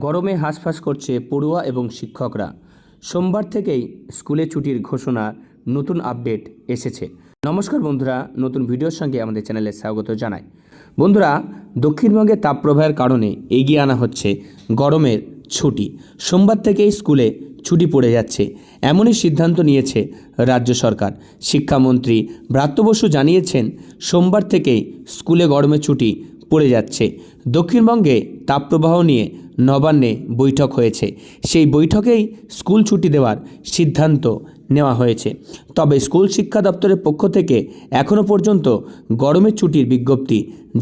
গরমে হাঁসফাঁস করছে পড়ুয়া এবং শিক্ষকরা। সোমবার থেকেই স্কুলে ছুটির ঘোষণা, নতুন আপডেট এসেছে। নমস্কার বন্ধুরা, নতুন ভিডিওর সঙ্গে আমাদের চ্যানেলে স্বাগত জানাই। বন্ধুরা, দক্ষিণবঙ্গে তাপপ্রবাহের কারণে এগিয়ে আনা হচ্ছে গরমের ছুটি। সোমবার থেকেই স্কুলে ছুটি পড়ে যাচ্ছে, এমনই সিদ্ধান্ত নিয়েছে রাজ্য সরকার। শিক্ষামন্ত্রী ব্রাত্য বসু জানিয়েছেন, সোমবার থেকেই স্কুলে গরমের ছুটি পড়ে যাচ্ছে। দক্ষিণবঙ্গে তাপপ্রবাহ নিয়ে নবান্নে বৈঠক হয়েছে, সেই বৈঠকেই স্কুল ছুটি দেওয়ার সিদ্ধান্ত নেওয়া হয়েছে। তবে স্কুল শিক্ষা দপ্তরের পক্ষ থেকে এখনও পর্যন্ত গরমের ছুটির বিজ্ঞপ্তি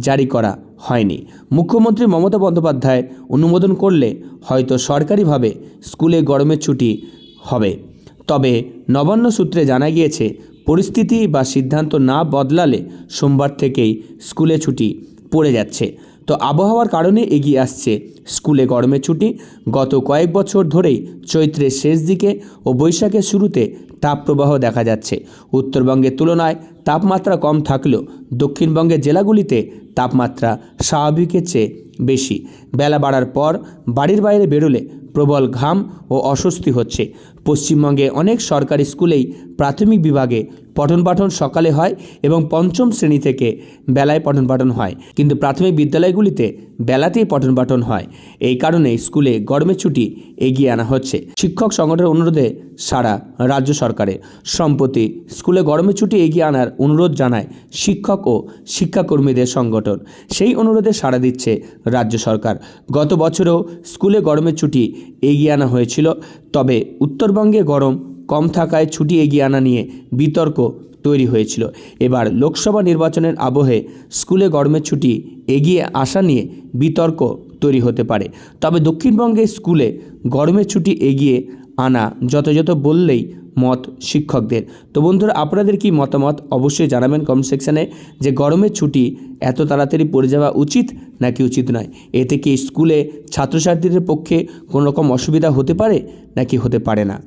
জারি করা হয়নি। মুখ্যমন্ত্রী মমতা বন্দ্যোপাধ্যায় অনুমোদন করলে হয়তো সরকারিভাবে স্কুলে গরমের ছুটি হবে। তবে নবান্ন সূত্রে জানা গিয়েছে, পরিস্থিতি বা সিদ্ধান্ত না বদলালে সোমবার থেকেই স্কুলে ছুটি পড়ে যাচ্ছে। তো আবহাওয়ার কারণে এগিয়ে আসছে স্কুলে গরমের ছুটি। গত কয়েক বছর ধরেই চৈত্রের শেষ দিকে ও বৈশাখের শুরুতে তাপপ্রবাহ দেখা যাচ্ছে। উত্তরবঙ্গের তুলনায় তাপমাত্রা কম থাকলেও দক্ষিণবঙ্গের জেলাগুলিতে তাপমাত্রা স্বাভাবিকের চেয়ে বেশি। বেলা বাড়ার পর বাড়ির বাইরে বেরোলে প্রবল ঘাম ও অস্বস্তি হচ্ছে। পশ্চিমবঙ্গে অনেক সরকারি স্কুলেই প্রাথমিক বিভাগে পঠন পাঠন সকালে হয় এবং পঞ্চম শ্রেণী থেকে বেলায় পঠন পাঠন হয়, কিন্তু প্রাথমিক বিদ্যালয়গুলিতে বেলাতেই পঠন পাঠন হয়। এই কারণে স্কুলে গরমের ছুটি এগিয়ে আনা হচ্ছে। শিক্ষক সংগঠনের অনুরোধে সারা রাজ্য সরকারের। সম্প্রতি স্কুলে গরমের ছুটি এগিয়ে আনার অনুরোধ জানায় শিক্ষক ও শিক্ষাকর্মীদের সংগঠন। সেই অনুরোধে সাড়া দিচ্ছে রাজ্য সরকার। গত বছরেও স্কুলে গরমের ছুটি এগিয়ে আনা হয়েছিল, তবে উত্তরবঙ্গে গরম কম থাকায় ছুটি এগিয়ে আনা নিয়ে বিতর্ক তৈরি হয়েছিল। এবার লোকসভা নির্বাচনের আবহে স্কুলে গরমের ছুটি এগিয়ে আসা নিয়ে বিতর্ক তৈরি হতে পারে। তবে দক্ষিণবঙ্গে স্কুলে গরমের ছুটি এগিয়ে আনা যথাযথ বললেই মত শিক্ষকদের। তো বন্ধুরা, আপনাদের কি মতামত অবশ্যই জানাবেন কমেন্ট সেকশানে, যে গরমের ছুটি এত তাড়াতাড়ি পড়ে যাওয়া উচিত নাকি উচিত নয়। এতে কি স্কুলে ছাত্রছাত্রীদের পক্ষে কোনো রকম অসুবিধা হতে পারে নাকি হতে পারে না।